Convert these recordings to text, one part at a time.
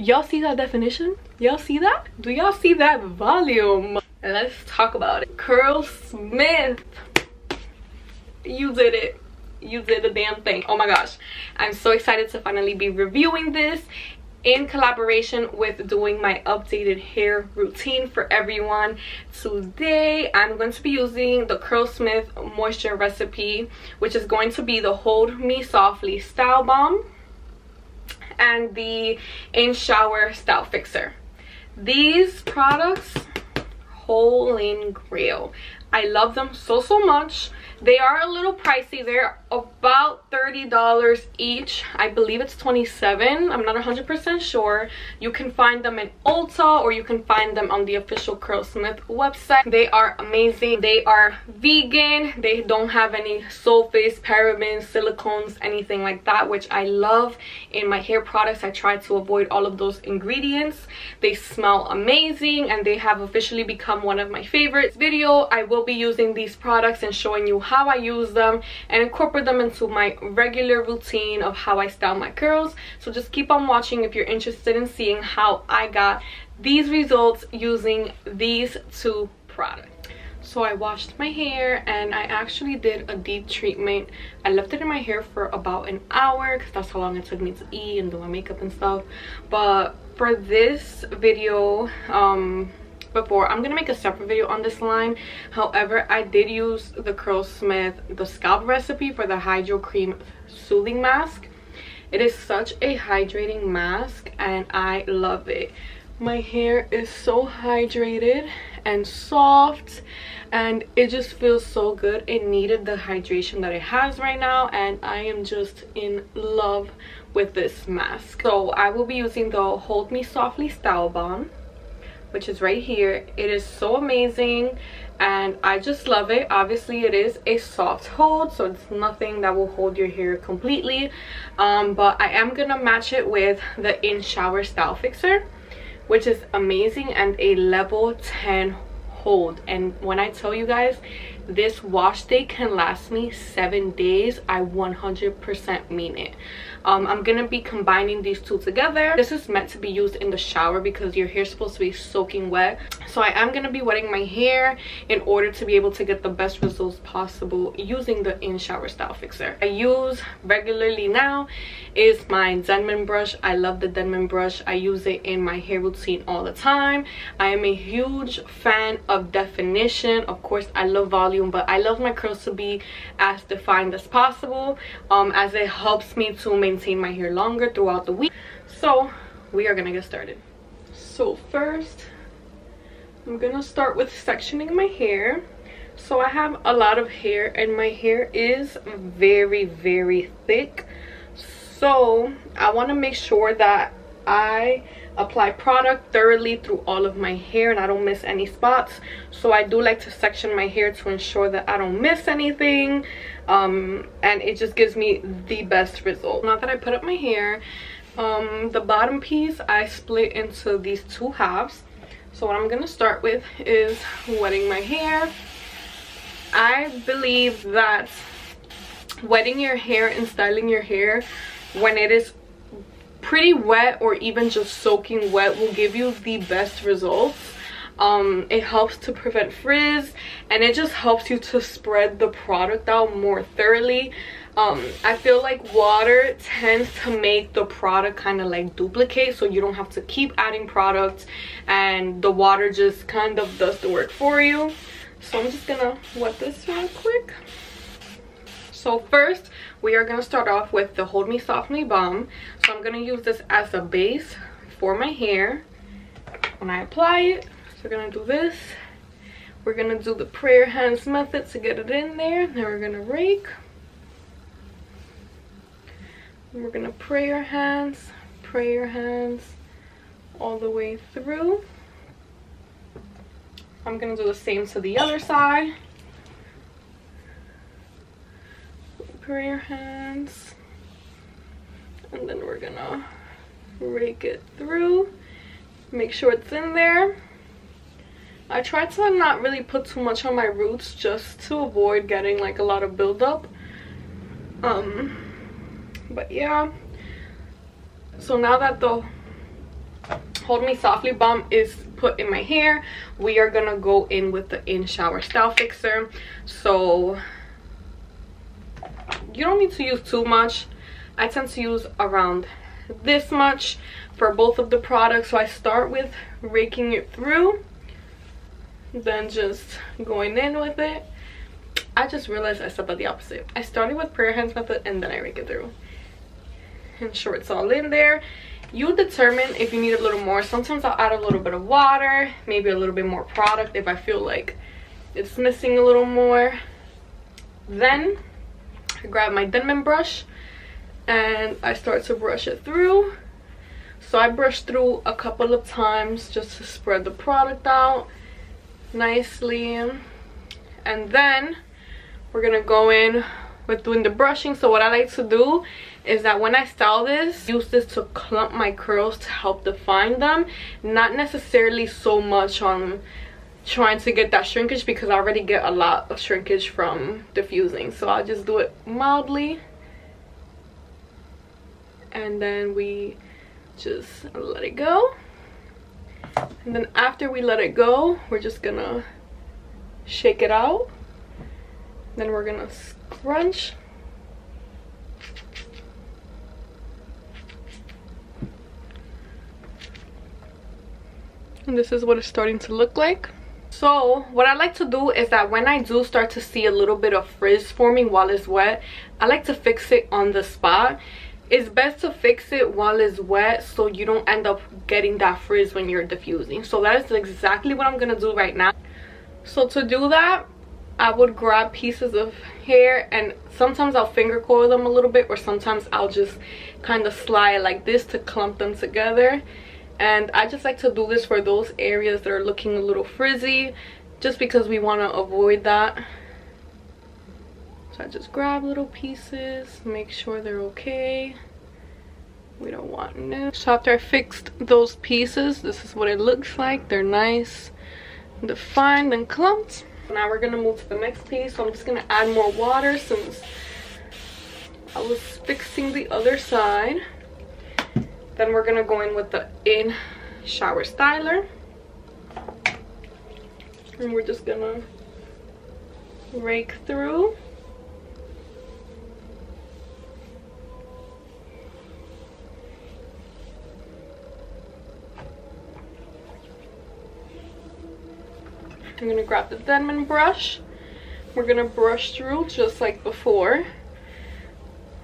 Y'all see that definition? Y'all see that? Do y'all see that volume? And let's talk about it. Curlsmith, you did it. You did the damn thing. Oh my gosh, I'm so excited to finally be reviewing this in collaboration with doing my updated hair routine for everyone. Today I'm going to be using the Curlsmith moisture recipe, which is going to be the Hold Me Softly Style Balm and the In Shower Style Fixer. These products, holy grail, I love them so much. They are a little pricey. They're about $30 each. I believe it's $27. I'm not 100% sure. You can find them in Ulta or you can find them on the official Curlsmith website. They are amazing. They are vegan. They don't have any sulfates, parabens, silicones, anything like that, which I love in my hair products. I try to avoid all of those ingredients. They smell amazing and they have officially become one of my favorites. Video, I will be using these products and showing you how I use them and incorporate them into my regular routine of how I style my curls. So just keep on watching if you're interested in seeing how I got these results using these two products. So I washed my hair and I actually did a deep treatment. I left it in my hair for about an hour because that's how long it took me to eat and do my makeup and stuff. But for this video, before, I'm gonna make a separate video on this line. However, I did use the Curlsmith the scalp recipe for the Hydro Cream Soothing Mask. It is such a hydrating mask and I love it. My hair is so hydrated and soft and it just feels so good. It needed the hydration that it has right now and I am just in love with this mask. So I will be using the Hold Me Softly Style Balm, which is right here. It is so amazing and I just love it. Obviously it is a soft hold, so it's nothing that will hold your hair completely, but I am gonna match it with the In Shower Style Fixer, which is amazing and a level 10 hold. And when I tell you guys, this wash day can last me 7 days, I 100% mean it. I'm gonna be combining these two together. This is meant to be used in the shower because your hair is supposed to be soaking wet, so I am gonna be wetting my hair in order to be able to get the best results possible using the In Shower Style Fixer. I use regularly now is my Denman brush. I love the Denman brush. I use it in my hair routine all the time. I am a huge fan of definition. Of course I love volume, but I love my curls to be as defined as possible, as it helps me to maintain my hair longer throughout the week. So we are gonna get started. So first I'm gonna start with sectioning my hair. So I have a lot of hair and my hair is very thick, so I want to make sure that I apply product thoroughly through all of my hair and I don't miss any spots. So I do like to section my hair to ensure that I don't miss anything, and it just gives me the best result. Now that I put up my hair, the bottom piece I split into these two halves. So what I'm gonna start with is wetting my hair. I believe that wetting your hair and styling your hair when it is pretty wet or even just soaking wet will give you the best results. It helps to prevent frizz and it just helps you to spread the product out more thoroughly. I feel like water tends to make the product kind of like duplicate, so you don't have to keep adding product and the water just kind of does the work for you. So I'm just gonna wet this real quick. So first we are gonna start off with the Hold Me Softly Balm. So I'm gonna use this as a base for my hair when I apply it. So we're gonna do this. We're gonna do the prayer hands method to get it in there. Then we're gonna rake. And we're gonna pray your hands all the way through. I'm gonna do the same to the other side. Pray your hands. And then we're gonna rake it through. Make sure it's in there. I try to not really put too much on my roots just to avoid getting like a lot of buildup. But yeah. So now that the Hold Me Softly balm is put in my hair. We are gonna go in with the in shower style fixer, so you don't need to use too much. I tend to use around this much for both of the products. So I start with raking it through, then just going in with it. I just realized I stepped at the opposite. I started with prayer hands method and then I rake it through. Ensure it's all in there. You determine if you need a little more. Sometimes I'll add a little bit of water, maybe a little bit more product if I feel like it's missing a little more. Then I grab my Denman brush and I start to brush it through. So I brush through a couple of times just to spread the product out nicely. And then we're gonna go in with doing the brushing. So what I like to do is that when I style this, use this to clump my curls to help define them, not necessarily so much on trying to get that shrinkage, because I already get a lot of shrinkage from diffusing. So I'll just do it mildly, and then we just let it go. And then after we let it go, we're just gonna shake it out. Then we're gonna scrunch. And this is what it's starting to look like. So what I like to do is that when I do start to see a little bit of frizz forming while it's wet, I like to fix it on the spot. It's best to fix it while it's wet so you don't end up getting that frizz when you're diffusing. So that is exactly what I'm gonna do right now. So to do that, I would grab pieces of hair, and sometimes I'll finger coil them a little bit, or sometimes I'll just kind of slide like this to clump them together. And I just like to do this for those areas that are looking a little frizzy, just because we want to avoid that. So I just grab little pieces, make sure they're okay. We don't want new. So after I fixed those pieces, this is what it looks like. They're nice, defined, and clumped. Now we're gonna move to the next piece. So I'm just gonna add more water since I was fixing the other side. Then we're gonna go in with the in shower styler, and we're just gonna rake through. I'm gonna grab the Denman brush. We're gonna brush through just like before.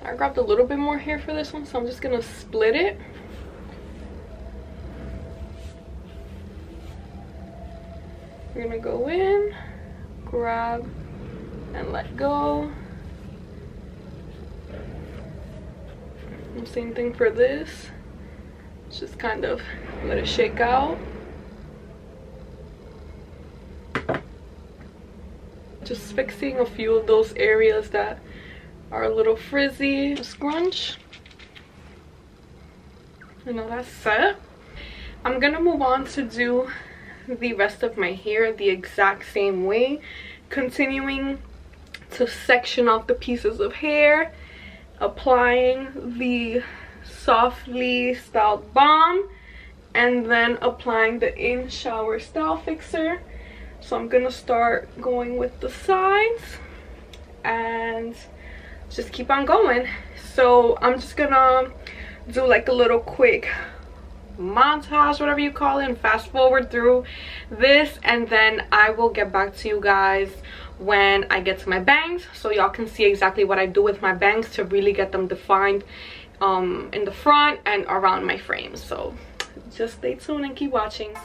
I grabbed a little bit more hair for this one, so I'm just gonna split it. We're gonna go in, grab, and let go. And same thing for this. Just kind of let it shake out. Just fixing a few of those areas that are a little frizzy. Scrunch. I know that's set. I'm gonna move on to do the rest of my hair the exact same way, continuing to section off the pieces of hair, applying the softly styled balm, and then applying the in shower style fixer. So I'm gonna start going with the sides and just keep on going. So I'm just gonna do like a little quick montage, whatever you call it, and fast forward through this, and then I will get back to you guys when I get to my bangs, so y'all can see exactly what I do with my bangs to really get them defined in the front and around my frames. So just stay tuned and keep watching.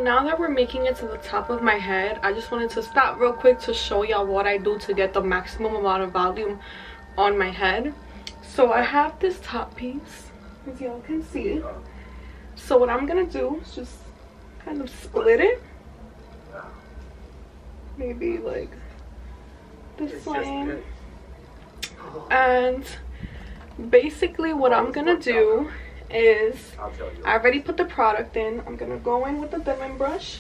Now that we're making it to the top of my head, I just wanted to stop real quick to show y'all what I do to get the maximum amount of volume on my head. So I have this top piece, as y'all can see. So what I'm gonna do is just kind of split it. Maybe like this way. And basically what I'm gonna do is, I already put the product in. I'm gonna go in with the diamond brush.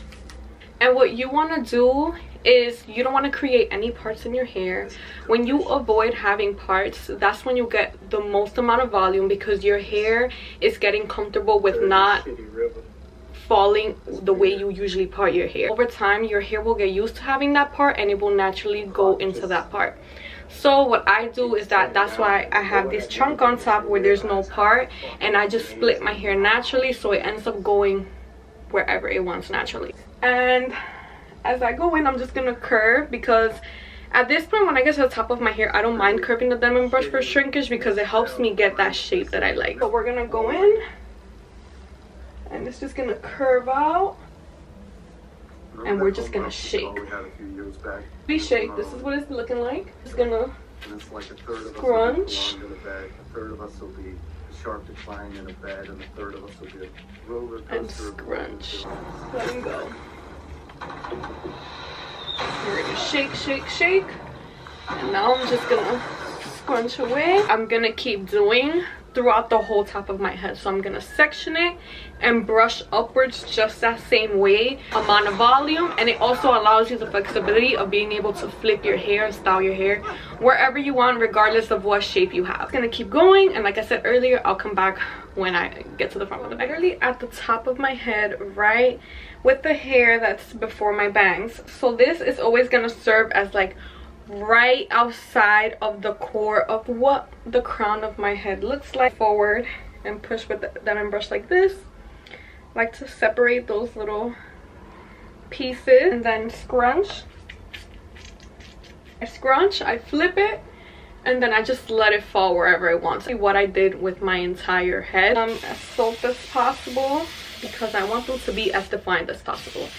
And what you want to do is, you don't want to create any parts in your hair. When you avoid having parts, that's when you get the most amount of volume, because your hair is getting comfortable with not falling the way you usually part your hair. Over time, your hair will get used to having that part and it will naturally go into that part. So what I do is that's why I have this chunk on top where there's no part, and I just split my hair naturally so it ends up going wherever it wants naturally. And as I go in, I'm just gonna curve, because at this point when I get to the top of my hair, I don't mind curving the diamond brush for shrinkage because it helps me get that shape that I like. So we're gonna go in and it's just gonna curve out, and we're just gonna shake. We shake. This is what it's looking like. It's gonna scrunch. A third of us will be a sharp decline in a bed, and a third of us will be a roller coaster. And scrunch. Let him go. We're gonna shake, shake, shake. And now I'm just gonna scrunch away. I'm gonna keep doing throughout the whole top of my head. So I'm gonna section it and brush upwards just that same way, amount of volume. And it also allows you the flexibility of being able to flip your hair and style your hair wherever you want, regardless of what shape you have. I'm gonna keep going, and like I said earlier, I'll come back when I get to the front of the bang. Literally at the top of my head, right with the hair that's before my bangs. So this is always gonna serve as like right outside of the core of what the crown of my head looks like. Forward and push with the diamond brush like this. I like to separate those little pieces, and then scrunch. I scrunch, I flip it, and then I just let it fall wherever I want. See what I did with my entire head. As soft as possible, because I want them to be as defined as possible.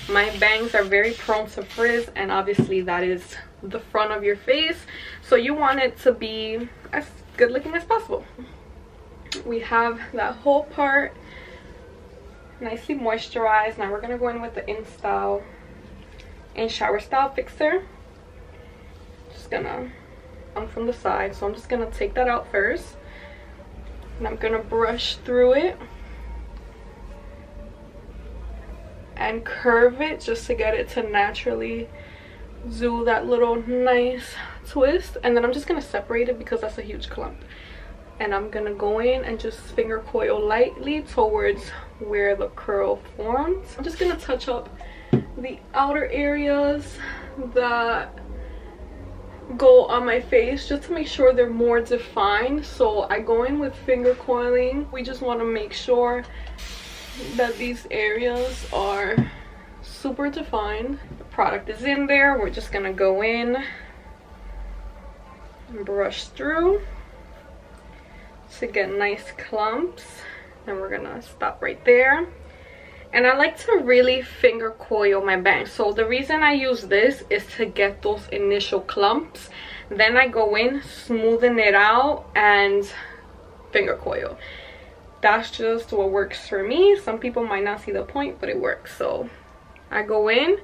My bangs are very prone to frizz, and obviously that is the front of your face, so you want it to be as good looking as possible. We have that whole part nicely moisturized. Now we're gonna go in with the in shower style fixer. Just gonna from the side, so I'm just gonna take that out first, and I'm gonna brush through it and curve it just to get it to naturally do that little nice twist. And then I'm just gonna separate it because that's a huge clump, and I'm gonna go in and just finger coil lightly towards where the curl forms. I'm just gonna touch up the outer areas that go on my face just to make sure they're more defined. So I go in with finger coiling. We just want to make sure that these areas are super defined. The product is in there. We're just gonna go in and brush through to get nice clumps, and we're gonna stop right there. And I like to really finger coil my bangs. So the reason I use this is to get those initial clumps. Then I go in, smoothen it out, and finger coil. That's just what works for me. Some people might not see the point, but it works. So I go in,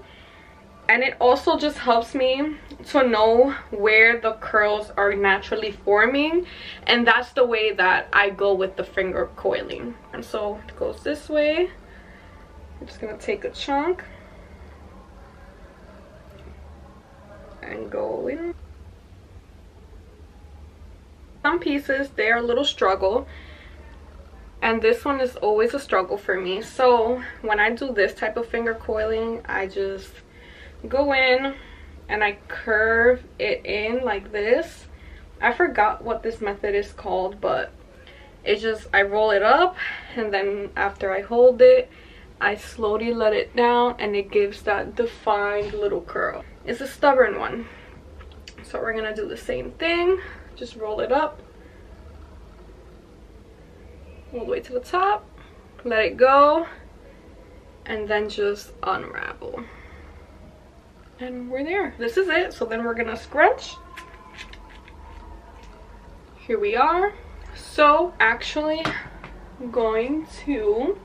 and it also just helps me to know where the curls are naturally forming, and that's the way that I go with the finger coiling. And so it goes this way. I'm just gonna take a chunk and go in. Some pieces, they're a little struggle, and this one is always a struggle for me. So when I do this type of finger coiling, I just go in and I curve it in like this. I forgot what this method is called, but it's just, I roll it up, and then after I hold it, I slowly let it down, and it gives that defined little curl. It's a stubborn one. So we're gonna do the same thing. Just roll it up all the way to the top, let it go, and then just unravel. And we're there. This is it. So then we're gonna scrunch. Here we are. So actually I'm going to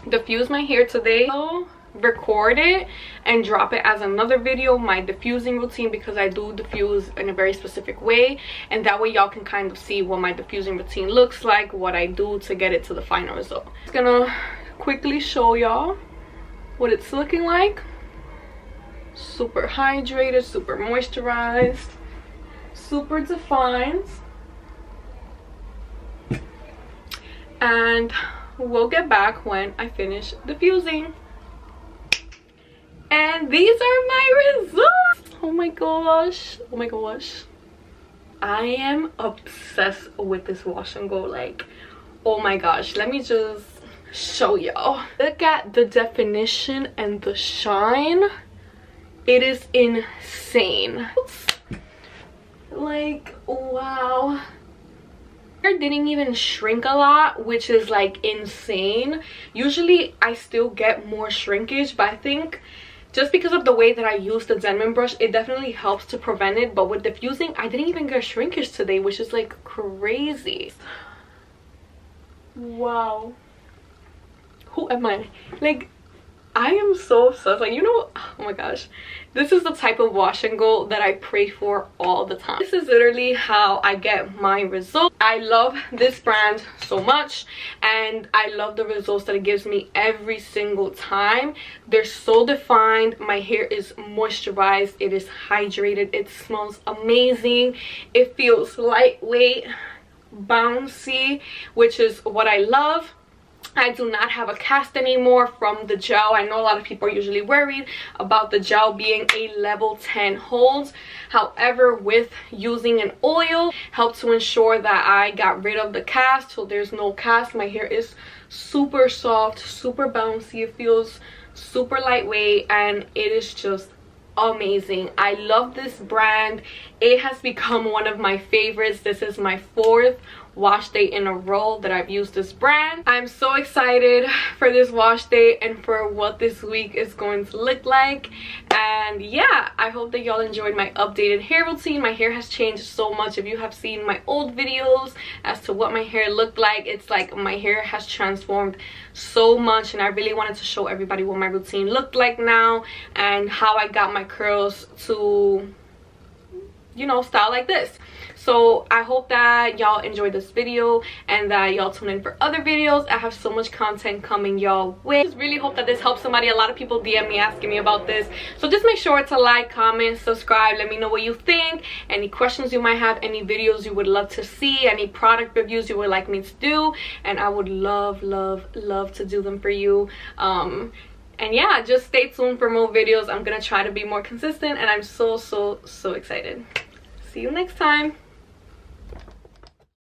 diffuse my hair today. I'll record it and drop it as another video, my diffusing routine, because I do diffuse in a very specific way, and that way y'all can kind of see what my diffusing routine looks like, what I do to get it to the final result. I'm just gonna quickly show y'all what it's looking like. Super hydrated, super moisturized, super defined, and we'll get back when I finish diffusing. And these are my results. Oh my gosh, oh my gosh, I am obsessed with this wash and go. Like, oh my gosh, let me just show y'all. Look at the definition and the shine. It is insane. Like, wow. Hair didn't even shrink a lot, which is like insane. Usually I still get more shrinkage, but I think just because of the way that I use the Denman brush, it definitely helps to prevent it. But with diffusing, I didn't even get shrinkage today, which is like crazy. Wow. Who am I? Like, I am so obsessed. Like, you know, oh my gosh, this is the type of wash and go that I pray for all the time. This is literally how I get my results. I love this brand so much, and I love the results that it gives me every single time. They're so defined. My hair is moisturized, it is hydrated, it smells amazing, it feels lightweight, bouncy, which is what I love. I do not have a cast anymore from the gel. I know a lot of people are usually worried about the gel being a level 10 hold. However, with using an oil, helped to ensure that I got rid of the cast, so there's no cast. My hair is super soft, super bouncy, it feels super lightweight, and it is just amazing. I love this brand. It has become one of my favorites. This is my 4th wash day in a row that I've used this brand. I'm so excited for this wash day and for what this week is going to look like. And yeah, I hope that y'all enjoyed my updated hair routine. My hair has changed so much. If you have seen my old videos as to what my hair looked like, it's like my hair has transformed so much, and I really wanted to show everybody what my routine looked like now and how I got my curls to, you know, style like this. So I hope that y'all enjoyed this video and that y'all tune in for other videos. I have so much content coming y'all way. I just really hope that this helps somebody. A lot of people DM me asking me about this, so just make sure to like, comment, subscribe. Let me know what you think, any questions you might have, any videos you would love to see, any product reviews you would like me to do, and I would love to do them for you. And yeah, just stay tuned for more videos. I'm gonna try to be more consistent, and I'm so excited. See you next time.